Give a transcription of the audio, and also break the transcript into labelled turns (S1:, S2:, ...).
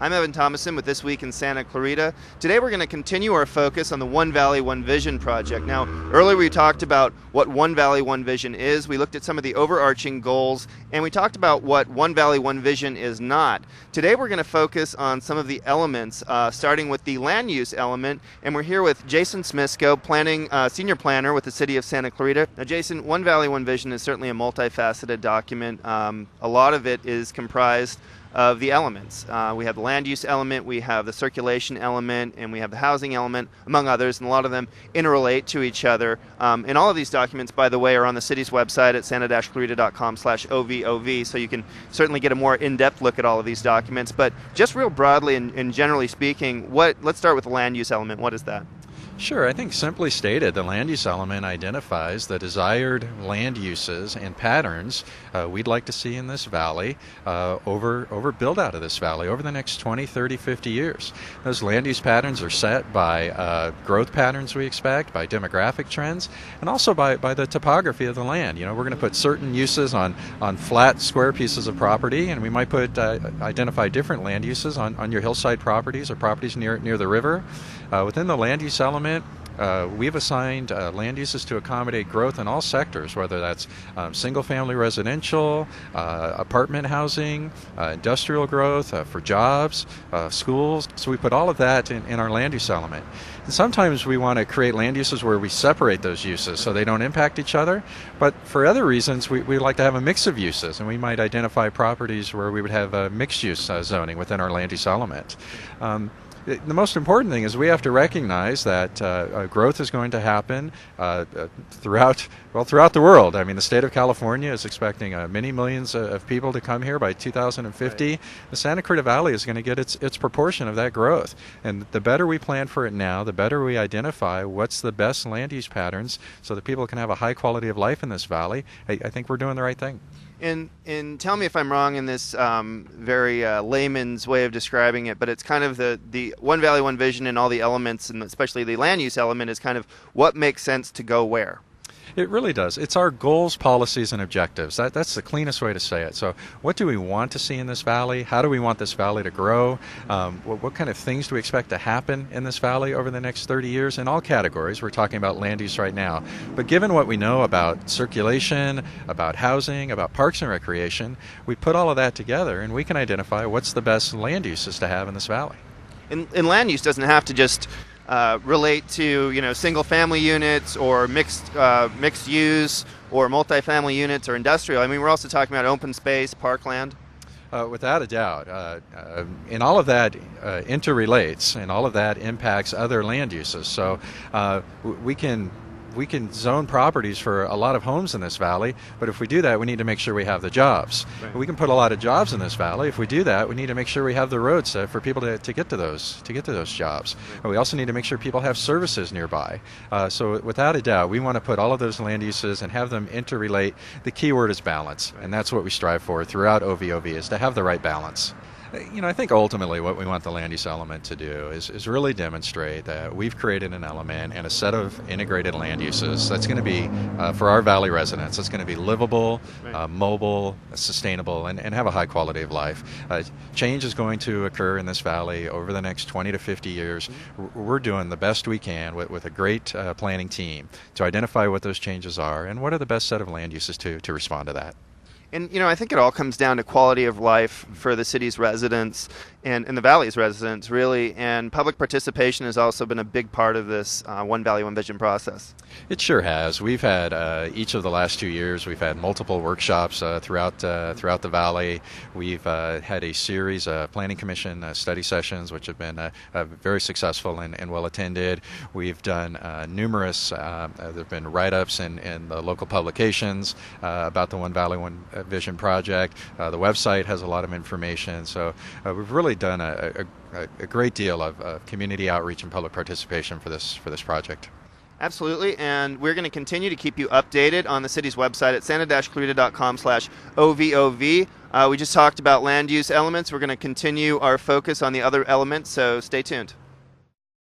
S1: I'm Evan Thomason with This Week in Santa Clarita. Today we're going to continue our focus on the One Valley, One Vision project. Now, earlier we talked about what One Valley, One Vision is. We looked at some of the overarching goals, and we talked about what One Valley, One Vision is not. Today we're going to focus on some of the elements, starting with the land use element, and we're here with Jason Smisko, senior planner with the City of Santa Clarita. Now, Jason, One Valley, One Vision is certainly a multifaceted document. A lot of it is comprised of the elements. We have the land use element, we have the circulation element, and we have the housing element, among others, and a lot of them interrelate to each other. And all of these documents, by the way, are on the city's website at santa-clarita.com/OVOV, so you can certainly get a more in-depth look at all of these documents. But just real broadly and generally speaking, let's start with the land use element. What is that?
S2: Sure. I think simply stated, the land use element identifies the desired land uses and patterns we'd like to see in this valley over build out of this valley over the next 20, 30, 50 years. Those land use patterns are set by growth patterns we expect, by demographic trends, and also by the topography of the land. You know, we're going to put certain uses on flat square pieces of property, and we might identify different land uses on your hillside properties or properties near the river. Within the land use element, we've assigned land uses to accommodate growth in all sectors, whether that's single-family residential, apartment housing, industrial growth, for jobs, schools. So we put all of that in our land use element. And sometimes we want to create land uses where we separate those uses so they don't impact each other. But for other reasons, we like to have a mix of uses, and we might identify properties where we would have a mixed-use zoning within our land use element. The most important thing is we have to recognize that growth is going to happen throughout the world. I mean, the state of California is expecting many millions of people to come here by 2050. Right. The Santa Clarita Valley is going to get its proportion of that growth. And the better we plan for it now, the better we identify what's the best land use patterns so that people can have a high quality of life in this valley. I think we're doing the right thing.
S1: And tell me if I'm wrong in this very layman's way of describing it, but it's kind of the One Valley, One Vision and all the elements, and especially the land use element, is kind of what makes sense to go where.
S2: It really does. It's our goals, policies, and objectives. That's the cleanest way to say it. So what do we want to see in this valley? How do we want this valley to grow? What kind of things do we expect to happen in this valley over the next 30 years? In all categories. We're talking about land use right now. But given what we know about circulation, about housing, about parks and recreation, we put all of that together and we can identify what's the best land uses to have in this valley.
S1: And land use doesn't have to just relate to single-family units or mixed use or multifamily units or industrial. I mean, we're also talking about open space, parkland.
S2: Without a doubt, and all of that interrelates, and all of that impacts other land uses. So we can zone properties for a lot of homes in this valley, but if we do that, we need to make sure we have the jobs. Right. We can put a lot of jobs in this valley. If we do that, we need to make sure we have the roads for people to get to those jobs. Right. And we also need to make sure people have services nearby. So without a doubt, we want to put all of those land uses and have them interrelate. The key word is balance, and that's what we strive for throughout OVOV, is to have the right balance. You know, I think ultimately what we want the land use element to do is really demonstrate that we've created an element and a set of integrated land uses that's going to be, for our valley residents, it's going to be livable, right, mobile, sustainable, and have a high quality of life. Change is going to occur in this valley over the next 20 to 50 years. We're doing the best we can with a great planning team to identify what those changes are and what are the best set of land uses to respond to that.
S1: And, I think it all comes down to quality of life for the city's residents and the valley's residents, really. And public participation has also been a big part of this One Valley, One Vision process.
S2: It sure has. We've had, each of the last 2 years, we've had multiple workshops throughout the valley. We've had a series of Planning Commission study sessions, which have been very successful and well attended. We've done numerous, there have been write-ups in the local publications about the One Valley, One Vision project. The website has a lot of information. So we've really done a great deal of community outreach and public participation for this project.
S1: Absolutely, and we're going to continue to keep you updated on the city's website at santa-clarita.com/OVOV. We just talked about land use elements. We're going to continue our focus on the other elements, so stay tuned.